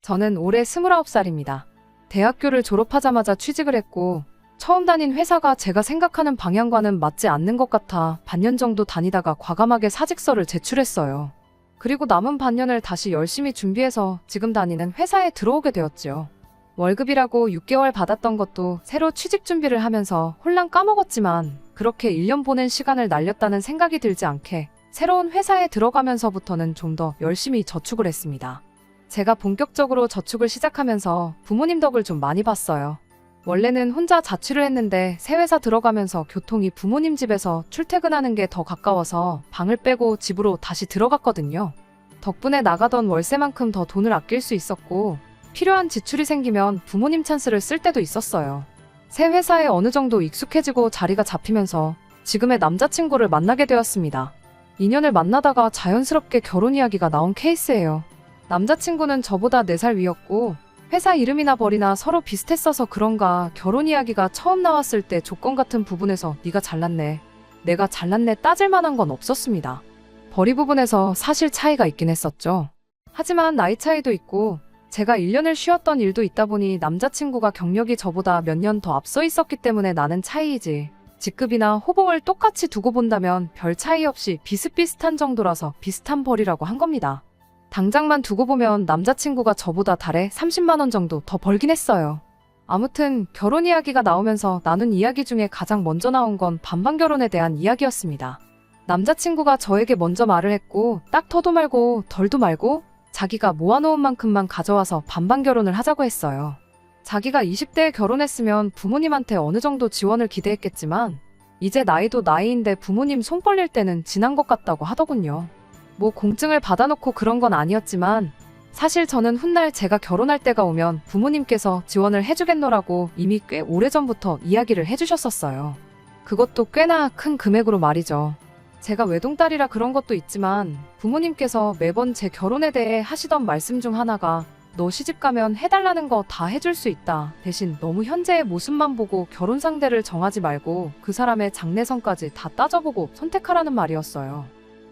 저는 올해 29살입니다. 대학교를 졸업하자마자 취직을 했고 처음 다닌 회사가 제가 생각하는 방향과는 맞지 않는 것 같아 반년 정도 다니다가 과감하게 사직서를 제출했어요. 그리고 남은 반년을 다시 열심히 준비해서 지금 다니는 회사에 들어오게 되었지요. 월급이라고 6개월 받았던 것도 새로 취직 준비를 하면서 홀랑 까먹었지만 그렇게 1년 보낸 시간을 날렸다는 생각이 들지 않게 새로운 회사에 들어가면서부터는 좀 더 열심히 저축을 했습니다. 제가 본격적으로 저축을 시작하면서 부모님 덕을 좀 많이 봤어요. 원래는 혼자 자취를 했는데 새 회사 들어가면서 교통이 부모님 집에서 출퇴근하는 게 더 가까워서 방을 빼고 집으로 다시 들어갔거든요. 덕분에 나가던 월세만큼 더 돈을 아낄 수 있었고 필요한 지출이 생기면 부모님 찬스를 쓸 때도 있었어요. 새 회사에 어느 정도 익숙해지고 자리가 잡히면서 지금의 남자친구를 만나게 되었습니다. 인연을 만나다가 자연스럽게 결혼 이야기가 나온 케이스예요. 남자친구는 저보다 4살 위였고 회사 이름이나 벌이나 서로 비슷했어서 그런가 결혼 이야기가 처음 나왔을 때 조건 같은 부분에서 네가 잘났네, 내가 잘났네 따질 만한 건 없었습니다. 벌이 부분에서 사실 차이가 있긴 했었죠. 하지만 나이 차이도 있고 제가 1년을 쉬었던 일도 있다 보니 남자친구가 경력이 저보다 몇 년 더 앞서 있었기 때문에 나는 차이이지 직급이나 호봉을 똑같이 두고 본다면 별 차이 없이 비슷비슷한 정도라서 비슷한 벌이라고 한 겁니다. 당장만 두고 보면 남자친구가 저보다 달에 30만 원 정도 더 벌긴 했어요. 아무튼 결혼 이야기가 나오면서 나눈 이야기 중에 가장 먼저 나온 건 반반 결혼에 대한 이야기였습니다. 남자친구가 저에게 먼저 말을 했고 딱 더도 말고 덜도 말고 자기가 모아놓은 만큼만 가져와서 반반 결혼을 하자고 했어요. 자기가 20대에 결혼했으면 부모님한테 어느 정도 지원을 기대했겠지만 이제 나이도 나이인데 부모님 손 벌릴 때는 지난 것 같다고 하더군요. 뭐 공증을 받아놓고 그런 건 아니었지만 사실 저는 훗날 제가 결혼할 때가 오면 부모님께서 지원을 해주겠노라고 이미 꽤 오래전부터 이야기를 해주셨었어요. 그것도 꽤나 큰 금액으로 말이죠. 제가 외동딸이라 그런 것도 있지만 부모님께서 매번 제 결혼에 대해 하시던 말씀 중 하나가 너 시집가면 해달라는 거 다 해줄 수 있다. 대신 너무 현재의 모습만 보고 결혼 상대를 정하지 말고 그 사람의 장래성까지 다 따져보고 선택하라는 말이었어요.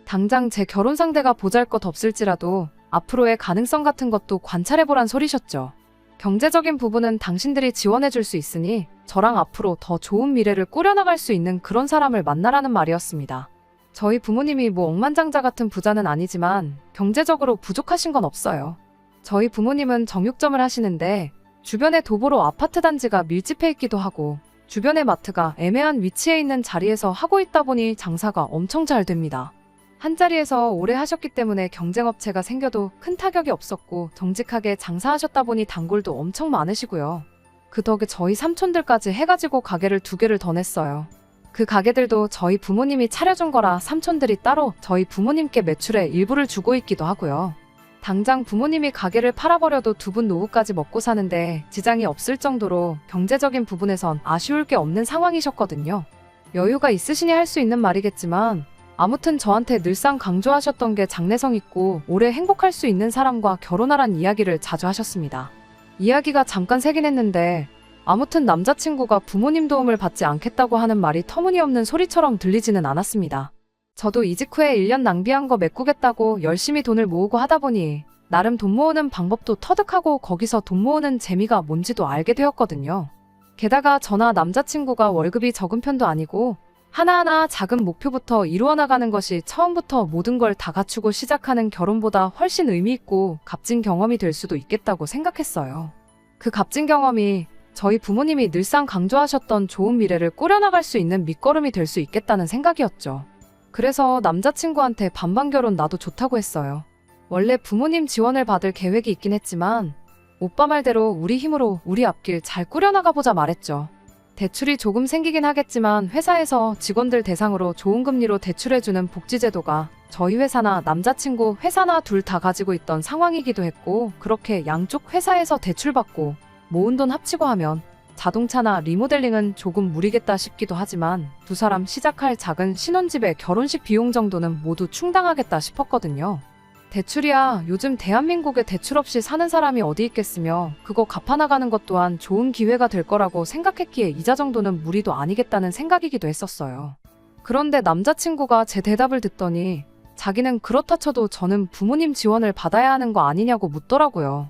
당장 제 결혼 상대가 보잘것없을지라도 앞으로의 가능성 같은 것도 관찰해보란 소리셨죠. 경제적인 부분은 당신들이 지원해줄 수 있으니 저랑 앞으로 더 좋은 미래를 꾸려나갈 수 있는 그런 사람을 만나라는 말이었습니다. 저희 부모님이 뭐 억만장자 같은 부자는 아니지만 경제적으로 부족하신 건 없어요. 저희 부모님은 정육점을 하시는데 주변에 도보로 아파트 단지가 밀집해 있기도 하고 주변의 마트가 애매한 위치에 있는 자리에서 하고 있다 보니 장사가 엄청 잘 됩니다. 한자리에서 오래 하셨기 때문에 경쟁업체가 생겨도 큰 타격이 없었고 정직하게 장사하셨다 보니 단골도 엄청 많으시고요. 그 덕에 저희 삼촌들까지 해가지고 가게를 2개를 더 냈어요. 그 가게들도 저희 부모님이 차려준 거라 삼촌들이 따로 저희 부모님께 매출의 일부를 주고 있기도 하고요. 당장 부모님이 가게를 팔아버려도 2분 노후까지 먹고 사는데 지장이 없을 정도로 경제적인 부분에선 아쉬울 게 없는 상황이셨거든요. 여유가 있으시니 할 수 있는 말이겠지만 아무튼 저한테 늘상 강조하셨던 게 장래성 있고 오래 행복할 수 있는 사람과 결혼하란 이야기를 자주 하셨습니다. 이야기가 잠깐 새긴 했는데 아무튼 남자친구가 부모님 도움을 받지 않겠다고 하는 말이 터무니없는 소리처럼 들리지는 않았습니다. 저도 이직 후에 1년 낭비한 거 메꾸겠다고 열심히 돈을 모으고 하다 보니 나름 돈 모으는 방법도 터득하고 거기서 돈 모으는 재미가 뭔지도 알게 되었거든요. 게다가 저나 남자친구가 월급이 적은 편도 아니고 하나하나 작은 목표부터 이루어나가는 것이 처음부터 모든 걸 다 갖추고 시작하는 결혼보다 훨씬 의미있고 값진 경험이 될 수도 있겠다고 생각했어요. 그 값진 경험이 저희 부모님이 늘상 강조하셨던 좋은 미래를 꾸려나갈 수 있는 밑거름이 될 수 있겠다는 생각이었죠. 그래서 남자친구한테 반반 결혼 나도 좋다고 했어요. 원래 부모님 지원을 받을 계획이 있긴 했지만 오빠 말대로 우리 힘으로 우리 앞길 잘 꾸려나가보자 말했죠. 대출이 조금 생기긴 하겠지만 회사에서 직원들 대상으로 좋은 금리로 대출해주는 복지제도가 저희 회사나 남자친구 회사나 둘 다 가지고 있던 상황이기도 했고 그렇게 양쪽 회사에서 대출받고 모은 돈 합치고 하면 자동차나 리모델링은 조금 무리겠다 싶기도 하지만 두 사람 시작할 작은 신혼집의 결혼식 비용 정도는 모두 충당하겠다 싶었거든요. 대출이야 요즘 대한민국에 대출 없이 사는 사람이 어디 있겠으며 그거 갚아나가는 것 또한 좋은 기회가 될 거라고 생각했기에 이자 정도는 무리도 아니겠다는 생각이기도 했었어요. 그런데 남자친구가 제 대답을 듣더니 자기는 그렇다 쳐도 저는 부모님 지원을 받아야 하는 거 아니냐고 묻더라고요.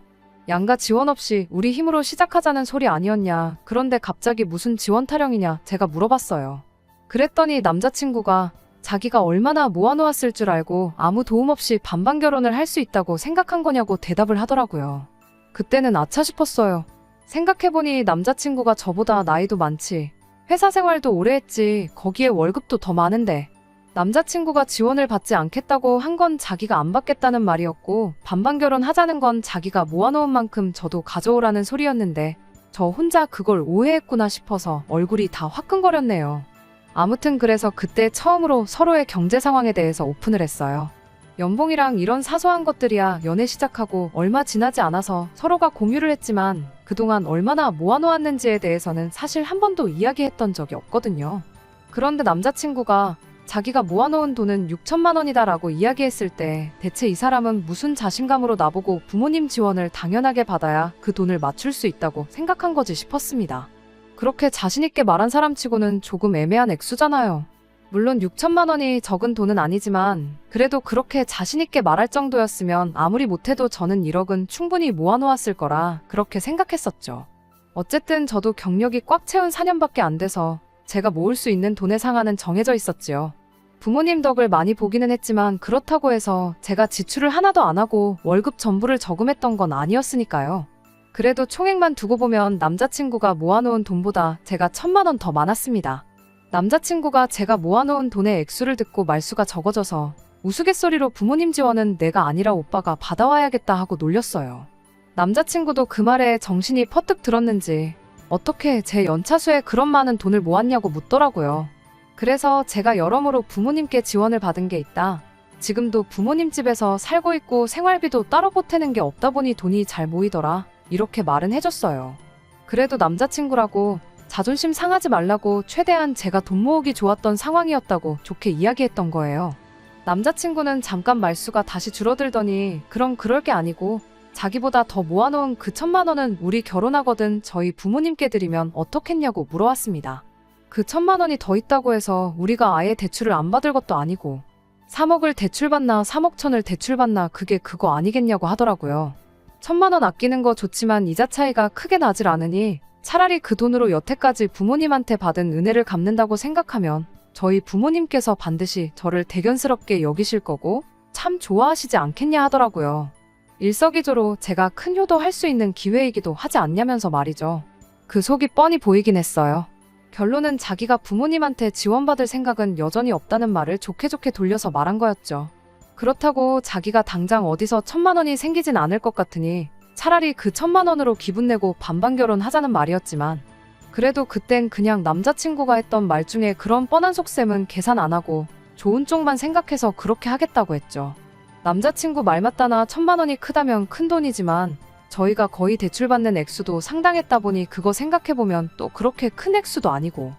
양가 지원 없이 우리 힘으로 시작하자는 소리 아니었냐. 그런데 갑자기 무슨 지원 타령이냐 제가 물어봤어요. 그랬더니 남자친구가 자기가 얼마나 모아놓았을 줄 알고 아무 도움 없이 반반 결혼을 할 수 있다고 생각한 거냐고 대답을 하더라고요. 그때는 아차 싶었어요. 생각해보니 남자친구가 저보다 나이도 많지. 회사 생활도 오래 했지. 거기에 월급도 더 많은데. 남자친구가 지원을 받지 않겠다고 한 건 자기가 안 받겠다는 말이었고 반반 결혼하자는 건 자기가 모아놓은 만큼 저도 가져오라는 소리였는데 저 혼자 그걸 오해했구나 싶어서 얼굴이 다 화끈거렸네요. 아무튼 그래서 그때 처음으로 서로의 경제 상황에 대해서 오픈을 했어요. 연봉이랑 이런 사소한 것들이야 연애 시작하고 얼마 지나지 않아서 서로가 공유를 했지만 그동안 얼마나 모아놓았는지에 대해서는 사실 한 번도 이야기했던 적이 없거든요. 그런데 남자친구가 자기가 모아놓은 돈은 6천만 원이다라고 이야기했을 때 대체 이 사람은 무슨 자신감으로 나보고 부모님 지원을 당연하게 받아야 그 돈을 맞출 수 있다고 생각한 거지 싶었습니다. 그렇게 자신있게 말한 사람치고는 조금 애매한 액수잖아요. 물론 6천만 원이 적은 돈은 아니지만 그래도 그렇게 자신있게 말할 정도였으면 아무리 못해도 저는 1억은 충분히 모아놓았을 거라 그렇게 생각했었죠. 어쨌든 저도 경력이 꽉 채운 4년밖에 안 돼서 제가 모을 수 있는 돈의 상한은 정해져 있었지요. 부모님 덕을 많이 보기는 했지만 그렇다고 해서 제가 지출을 하나도 안 하고 월급 전부를 저금했던 건 아니었으니까요. 그래도 총액만 두고 보면 남자친구가 모아놓은 돈보다 제가 1,000만 원 더 많았습니다. 남자친구가 제가 모아놓은 돈의 액수를 듣고 말수가 적어져서 우스갯소리로 부모님 지원은 내가 아니라 오빠가 받아와야겠다 하고 놀렸어요. 남자친구도 그 말에 정신이 퍼뜩 들었는지 어떻게 제 연차수에 그런 많은 돈을 모았냐고 묻더라고요. 그래서 제가 여러모로 부모님께 지원을 받은 게 있다. 지금도 부모님 집에서 살고 있고 생활비도 따로 보태는 게 없다 보니 돈이 잘 모이더라. 이렇게 말은 해줬어요. 그래도 남자친구라고 자존심 상하지 말라고 최대한 제가 돈 모으기 좋았던 상황이었다고 좋게 이야기했던 거예요. 남자친구는 잠깐 말수가 다시 줄어들더니 그럼 그럴 게 아니고 자기보다 더 모아놓은 그 1,000만 원은 우리 결혼하거든 저희 부모님께 드리면 어떻겠냐고 물어왔습니다. 그 1,000만 원이 더 있다고 해서 우리가 아예 대출을 안 받을 것도 아니고 3억을 대출받나 3억 천을 대출받나 그게 그거 아니겠냐고 하더라고요. 1,000만 원 아끼는 거 좋지만 이자 차이가 크게 나질 않으니 차라리 그 돈으로 여태까지 부모님한테 받은 은혜를 갚는다고 생각하면 저희 부모님께서 반드시 저를 대견스럽게 여기실 거고 참 좋아하시지 않겠냐 하더라고요. 일석이조로 제가 큰 효도할 수 있는 기회이기도 하지 않냐면서 말이죠. 그 속이 뻔히 보이긴 했어요. 결론은 자기가 부모님한테 지원받을 생각은 여전히 없다는 말을 좋게 돌려서 말한 거였죠. 그렇다고 자기가 당장 어디서 1,000만 원이 생기진 않을 것 같으니 차라리 그 1,000만 원으로 기분 내고 반반 결혼하자는 말이었지만 그래도 그땐 그냥 남자친구가 했던 말 중에 그런 뻔한 속셈은 계산 안 하고 좋은 쪽만 생각해서 그렇게 하겠다고 했죠. 남자친구 말 맞다나 1,000만 원이 크다면 큰 돈이지만 저희가 거의 대출받는 액수도 상당했다 보니 그거 생각해보면 또 그렇게 큰 액수도 아니고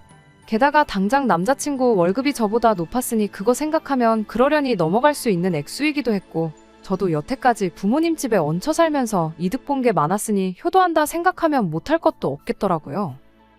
게다가 당장 남자친구 월급이 저보다 높았으니 그거 생각하면 그러려니 넘어갈 수 있는 액수이기도 했고 저도 여태까지 부모님 집에 얹혀 살면서 이득 본 게 많았으니 효도한다 생각하면 못할 것도 없겠더라고요.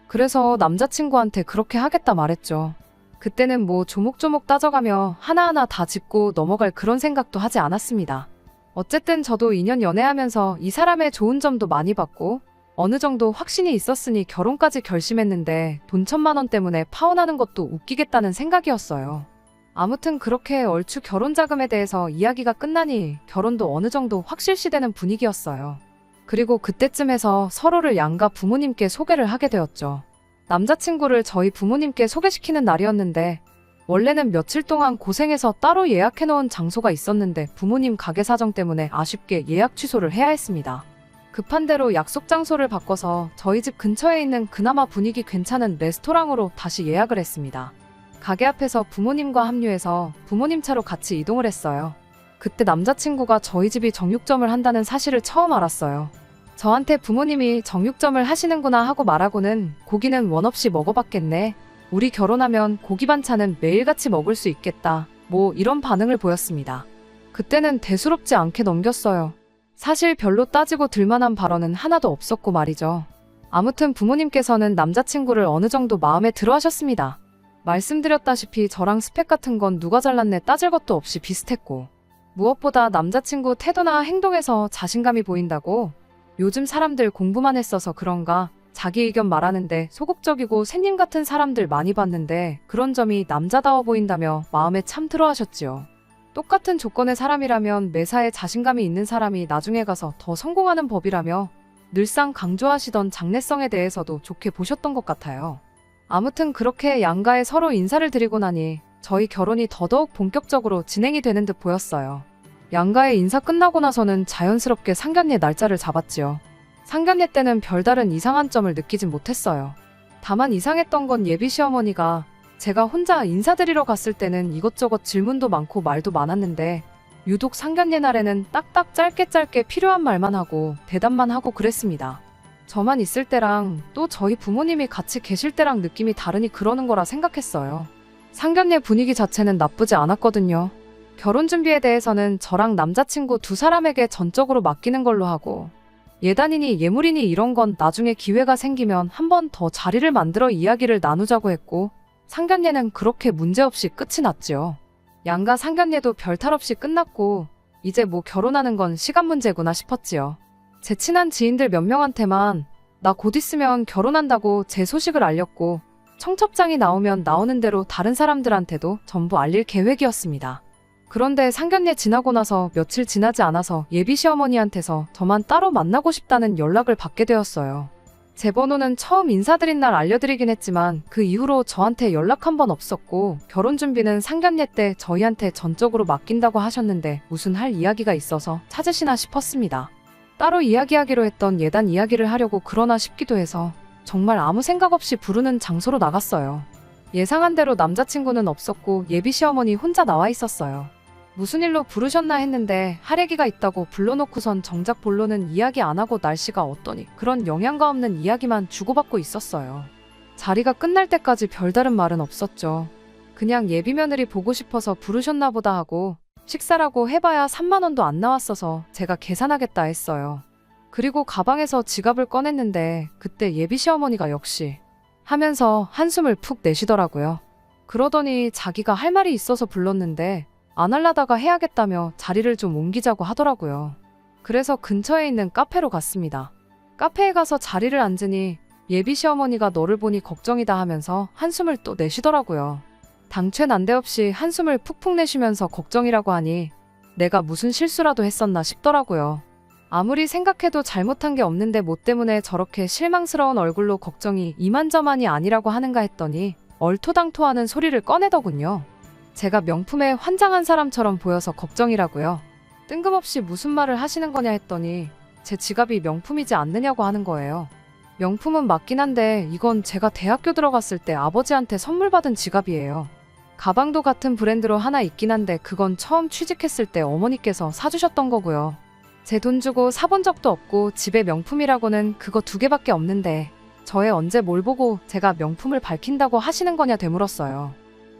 그래서 남자친구한테 그렇게 하겠다 말했죠. 그때는 뭐 조목조목 따져가며 하나하나 다 짚고 넘어갈 그런 생각도 하지 않았습니다. 어쨌든 저도 2년 연애하면서 이 사람의 좋은 점도 많이 봤고 어느 정도 확신이 있었으니 결혼까지 결심했는데 돈 1,000만 원 때문에 파혼하는 것도 웃기겠다는 생각이었어요. 아무튼 그렇게 얼추 결혼 자금에 대해서 이야기가 끝나니 결혼도 어느 정도 확실시되는 분위기였어요. 그리고 그때쯤에서 서로를 양가 부모님께 소개를 하게 되었죠. 남자친구를 저희 부모님께 소개시키는 날이었는데 원래는 며칠 동안 고생해서 따로 예약해놓은 장소가 있었는데 부모님 가게 사정 때문에 아쉽게 예약 취소를 해야 했습니다. 급한 대로 약속 장소를 바꿔서 저희 집 근처에 있는 그나마 분위기 괜찮은 레스토랑으로 다시 예약을 했습니다. 가게 앞에서 부모님과 합류해서 부모님 차로 같이 이동을 했어요. 그때 남자친구가 저희 집이 정육점을 한다는 사실을 처음 알았어요. 저한테 부모님이 정육점을 하시는구나 하고 말하고는 고기는 원 없이 먹어봤겠네. 우리 결혼하면 고기 반찬은 매일같이 먹을 수 있겠다. 뭐 이런 반응을 보였습니다. 그때는 대수롭지 않게 넘겼어요. 사실 별로 따지고 들만한 발언은 하나도 없었고 말이죠. 아무튼 부모님께서는 남자친구를 어느 정도 마음에 들어 하셨습니다. 말씀드렸다시피 저랑 스펙 같은 건 누가 잘났네 따질 것도 없이 비슷했고 무엇보다 남자친구 태도나 행동에서 자신감이 보인다고 요즘 사람들 공부만 했어서 그런가 자기 의견 말하는데 소극적이고 샌님 같은 사람들 많이 봤는데 그런 점이 남자다워 보인다며 마음에 참 들어하셨지요. 똑같은 조건의 사람이라면 매사에 자신감이 있는 사람이 나중에 가서 더 성공하는 법이라며 늘상 강조하시던 장래성에 대해서도 좋게 보셨던 것 같아요. 아무튼 그렇게 양가에 서로 인사를 드리고 나니 저희 결혼이 더더욱 본격적으로 진행이 되는 듯 보였어요. 양가의 인사 끝나고 나서는 자연스럽게 상견례 날짜를 잡았지요. 상견례 때는 별다른 이상한 점을 느끼진 못했어요. 다만 이상했던 건 예비 시어머니가 제가 혼자 인사드리러 갔을 때는 이것저것 질문도 많고 말도 많았는데 유독 상견례 날에는 딱딱 짧게 필요한 말만 하고 대답만 하고 그랬습니다. 저만 있을 때랑 또 저희 부모님이 같이 계실 때랑 느낌이 다르니 그러는 거라 생각했어요. 상견례 분위기 자체는 나쁘지 않았거든요. 결혼 준비에 대해서는 저랑 남자친구 두 사람에게 전적으로 맡기는 걸로 하고 예단이니 예물이니 이런 건 나중에 기회가 생기면 한 번 더 자리를 만들어 이야기를 나누자고 했고 상견례는 그렇게 문제없이 끝이 났지요. 양가 상견례도 별탈 없이 끝났고 이제 뭐 결혼하는 건 시간 문제구나 싶었지요. 제 친한 지인들 몇 명한테만 나 곧 있으면 결혼한다고 제 소식을 알렸고 청첩장이 나오면 나오는 대로 다른 사람들한테도 전부 알릴 계획이었습니다. 그런데 상견례 지나고 나서 며칠 지나지 않아서 예비 시어머니한테서 저만 따로 만나고 싶다는 연락을 받게 되었어요. 제 번호는 처음 인사드린 날 알려드리긴 했지만 그 이후로 저한테 연락 한 번 없었고 결혼 준비는 상견례 때 저희한테 전적으로 맡긴다고 하셨는데 무슨 할 이야기가 있어서 찾으시나 싶었습니다. 따로 이야기하기로 했던 예단 이야기를 하려고 그러나 싶기도 해서 정말 아무 생각 없이 부르는 장소로 나갔어요. 예상한 대로 남자친구는 없었고 예비 시어머니 혼자 나와 있었어요. 무슨 일로 부르셨나 했는데 할 얘기가 있다고 불러놓고선 정작 본론은 이야기 안 하고 날씨가 어떠니 그런 영양가 없는 이야기만 주고받고 있었어요. 자리가 끝날 때까지 별다른 말은 없었죠. 그냥 예비 며느리 보고 싶어서 부르셨나 보다 하고 식사라고 해봐야 3만 원도 안 나왔어서 제가 계산하겠다 했어요. 그리고 가방에서 지갑을 꺼냈는데 그때 예비 시어머니가 역시 하면서 한숨을 푹 내쉬더라고요. 그러더니 자기가 할 말이 있어서 불렀는데 안 할라다가 해야겠다며 자리를 좀 옮기자고 하더라고요. 그래서 근처에 있는 카페로 갔습니다. 카페에 가서 자리를 앉으니 예비 시어머니가 너를 보니 걱정이다 하면서 한숨을 또 내쉬더라고요. 당최 난데없이 한숨을 푹푹 내쉬면서 걱정이라고 하니 내가 무슨 실수라도 했었나 싶더라고요. 아무리 생각해도 잘못한 게 없는데 뭐 때문에 저렇게 실망스러운 얼굴로 걱정이 이만저만이 아니라고 하는가 했더니 얼토당토하는 소리를 꺼내더군요. 제가 명품에 환장한 사람처럼 보여서 걱정이라고요. 뜬금없이 무슨 말을 하시는 거냐 했더니 제 지갑이 명품이지 않느냐고 하는 거예요. 명품은 맞긴 한데 이건 제가 대학교 들어갔을 때 아버지한테 선물 받은 지갑이에요. 가방도 같은 브랜드로 하나 있긴 한데 그건 처음 취직했을 때 어머니께서 사주셨던 거고요. 제 돈 주고 사본 적도 없고 집에 명품이라고는 그거 2개밖에 없는데 저에 언제 뭘 보고 제가 명품을 밝힌다고 하시는 거냐 되물었어요.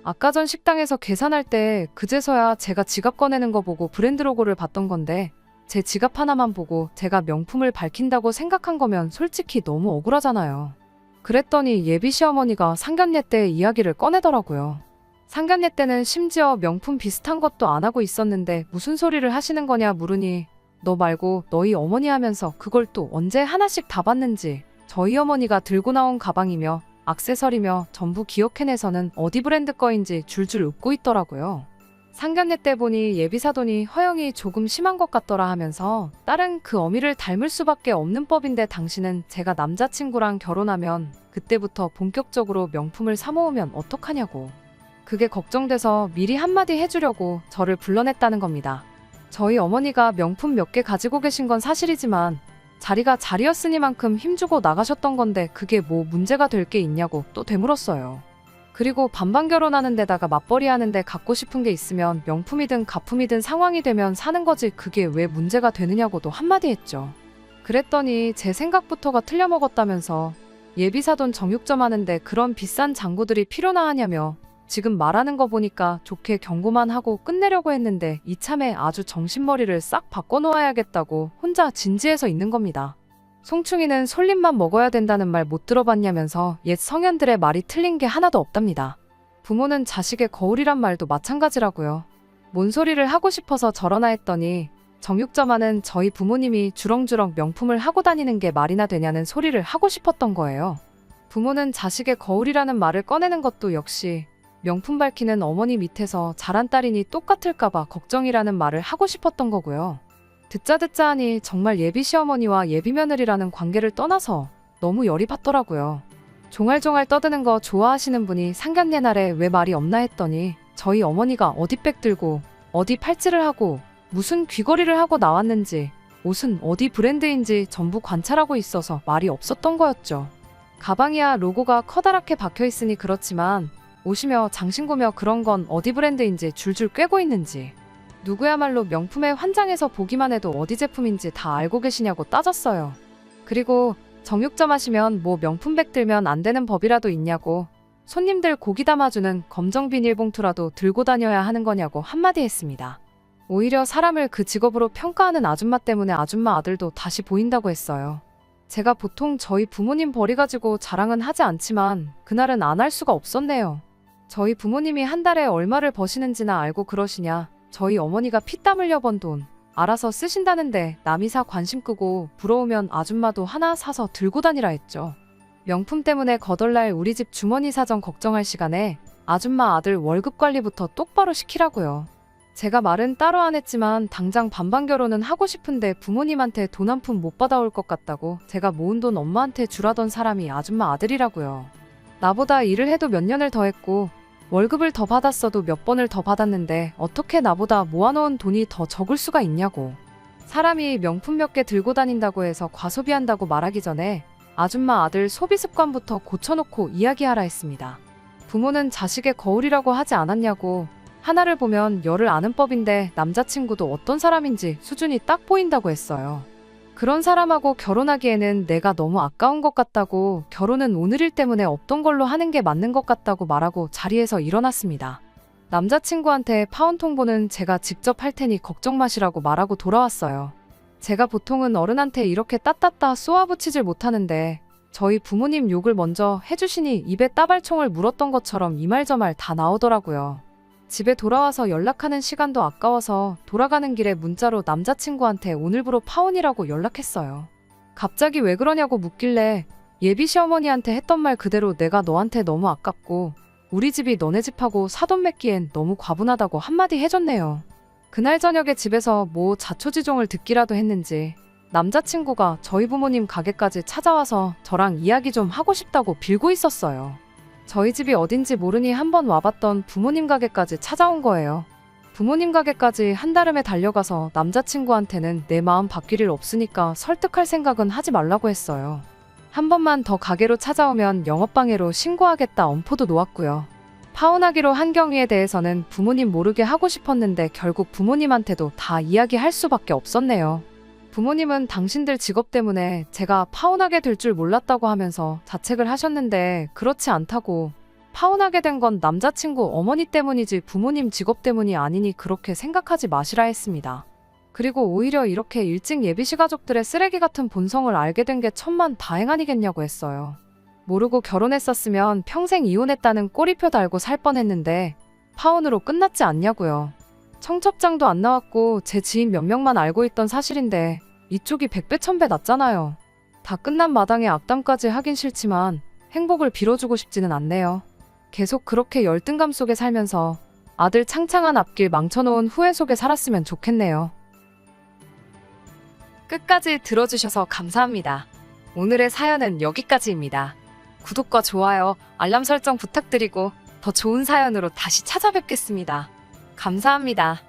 아까 전 식당에서 계산할 때 그제서야 제가 지갑 꺼내는 거 보고 브랜드 로고를 봤던 건데 제 지갑 하나만 보고 제가 명품을 밝힌다고 생각한 거면 솔직히 너무 억울하잖아요. 그랬더니 예비 시어머니가 상견례 때 이야기를 꺼내더라고요. 상견례 때는 심지어 명품 비슷한 것도 안 하고 있었는데 무슨 소리를 하시는 거냐 물으니 너 말고 너희 어머니 하면서 그걸 또 언제 하나씩 다 봤는지 저희 어머니가 들고 나온 가방이며 액세서리며 전부 기억해내서는 어디 브랜드 거인지 줄줄 웃고 있더라고요. 상견례 때 보니 예비사돈이 허영이 조금 심한 것 같더라 하면서 딸은 그 어미를 닮을 수밖에 없는 법인데 당신은 제가 남자친구랑 결혼하면 그때부터 본격적으로 명품을 사모으면 어떡하냐고. 그게 걱정돼서 미리 한마디 해주려고 저를 불러냈다는 겁니다. 저희 어머니가 명품 몇 개 가지고 계신 건 사실이지만 자리가 자리였으니만큼 힘주고 나가셨던 건데 그게 뭐 문제가 될 게 있냐고 또 되물었어요. 그리고 반반 결혼하는 데다가 맞벌이 하는데 갖고 싶은 게 있으면 명품이든 가품이든 상황이 되면 사는 거지 그게 왜 문제가 되느냐고도 한마디 했죠. 그랬더니 제 생각부터가 틀려먹었다면서 예비사돈 정육점 하는데 그런 비싼 장구들이 필요나 하냐며 지금 말하는 거 보니까 좋게 경고만 하고 끝내려고 했는데 이참에 아주 정신머리를 싹 바꿔놓아야겠다고 혼자 진지해서 있는 겁니다. 송충이는 솔잎만 먹어야 된다는 말 못 들어봤냐면서 옛 성현들의 말이 틀린 게 하나도 없답니다. 부모는 자식의 거울이란 말도 마찬가지라고요. 뭔 소리를 하고 싶어서 저러나 했더니 정육점하는 저희 부모님이 주렁주렁 명품을 하고 다니는 게 말이나 되냐는 소리를 하고 싶었던 거예요. 부모는 자식의 거울이라는 말을 꺼내는 것도 역시 명품 밝히는 어머니 밑에서 자란 딸이니 똑같을까봐 걱정이라는 말을 하고 싶었던 거고요. 듣자 하니 정말 예비 시어머니와 예비 며느리라는 관계를 떠나서 너무 열이 받더라고요. 종알종알 떠드는 거 좋아하시는 분이 상견례날에 왜 말이 없나 했더니 저희 어머니가 어디 백 들고 어디 팔찌를 하고 무슨 귀걸이를 하고 나왔는지 옷은 어디 브랜드인지 전부 관찰하고 있어서 말이 없었던 거였죠. 가방이야 로고가 커다랗게 박혀있으니 그렇지만 옷이며 장신구며 그런 건 어디 브랜드인지 줄줄 꿰고 있는지 누구야말로 명품에 환장해서 보기만 해도 어디 제품인지 다 알고 계시냐고 따졌어요. 그리고 정육점 하시면 뭐 명품백 들면 안 되는 법이라도 있냐고 손님들 고기 담아주는 검정 비닐봉투라도 들고 다녀야 하는 거냐고 한마디 했습니다. 오히려 사람을 그 직업으로 평가하는 아줌마 때문에 아줌마 아들도 다시 보인다고 했어요. 제가 보통 저희 부모님 버리가지고 자랑은 하지 않지만 그날은 안 할 수가 없었네요. 저희 부모님이 한 달에 얼마를 버시는지나 알고 그러시냐. 저희 어머니가 피땀 흘려 번 돈 알아서 쓰신다는데 남이 사 관심 끄고 부러우면 아줌마도 하나 사서 들고 다니라 했죠. 명품 때문에 거덜날 우리 집 주머니 사정 걱정할 시간에 아줌마 아들 월급 관리부터 똑바로 시키라고요. 제가 말은 따로 안 했지만 당장 반반 결혼은 하고 싶은데 부모님한테 돈 한 푼 못 받아올 것 같다고 제가 모은 돈 엄마한테 주라던 사람이 아줌마 아들이라고요. 나보다 일을 해도 몇 년을 더 했고 월급을 더 받았어도 몇 번을 더 받았는데 어떻게 나보다 모아놓은 돈이 더 적을 수가 있냐고. 사람이 명품 몇 개 들고 다닌다고 해서 과소비한다고 말하기 전에 아줌마 아들 소비 습관부터 고쳐놓고 이야기하라 했습니다. 부모는 자식의 거울이라고 하지 않았냐고. 하나를 보면 열을 아는 법인데 남자친구도 어떤 사람인지 수준이 딱 보인다고 했어요. 그런 사람하고 결혼하기에는 내가 너무 아까운 것 같다고 결혼은 오늘일 때문에 없던 걸로 하는 게 맞는 것 같다고 말하고 자리에서 일어났습니다. 남자친구한테 파혼 통보는 제가 직접 할 테니 걱정 마시라고 말하고 돌아왔어요. 제가 보통은 어른한테 이렇게 따따따 쏘아붙이질 못하는데 저희 부모님 욕을 먼저 해주시니 입에 따발총을 물었던 것처럼 이 말 저 말 다 나오더라고요. 집에 돌아와서 연락하는 시간도 아까워서 돌아가는 길에 문자로 남자친구한테 오늘부로 파혼이라고 연락했어요. 갑자기 왜 그러냐고 묻길래 예비 시어머니한테 했던 말 그대로 내가 너한테 너무 아깝고 우리 집이 너네 집하고 사돈 맺기엔 너무 과분하다고 한마디 해줬네요. 그날 저녁에 집에서 뭐 자초지종을 듣기라도 했는지 남자친구가 저희 부모님 가게까지 찾아와서 저랑 이야기 좀 하고 싶다고 빌고 있었어요. 저희 집이 어딘지 모르니 한번 와봤던 부모님 가게까지 찾아온 거예요. 부모님 가게까지 한달음에 달려가서 남자친구한테는 내 마음 바뀔 일 없으니까 설득할 생각은 하지 말라고 했어요. 한 번만 더 가게로 찾아오면 영업방해로 신고하겠다 엄포도 놓았고요. 파혼하기로 한 경위에 대해서는 부모님 모르게 하고 싶었는데 결국 부모님한테도 다 이야기할 수밖에 없었네요. 부모님은 당신들 직업 때문에 제가 파혼하게 될 줄 몰랐다고 하면서 자책을 하셨는데 그렇지 않다고 파혼하게 된 건 남자친구 어머니 때문이지 부모님 직업 때문이 아니니 그렇게 생각하지 마시라 했습니다. 그리고 오히려 이렇게 일찍 예비시 가족들의 쓰레기 같은 본성을 알게 된 게 천만 다행 아니겠냐고 했어요. 모르고 결혼했었으면 평생 이혼했다는 꼬리표 달고 살 뻔했는데 파혼으로 끝났지 않냐고요. 청첩장도 안 나왔고 제 지인 몇 명만 알고 있던 사실인데 이쪽이 100배 1000배 낫잖아요. 다 끝난 마당에 악담까지 하긴 싫지만 행복을 빌어주고 싶지는 않네요. 계속 그렇게 열등감 속에 살면서 아들 창창한 앞길 망쳐놓은 후회 속에 살았으면 좋겠네요. 끝까지 들어주셔서 감사합니다. 오늘의 사연은 여기까지입니다. 구독과 좋아요, 알람 설정 부탁드리고 더 좋은 사연으로 다시 찾아뵙겠습니다. 감사합니다.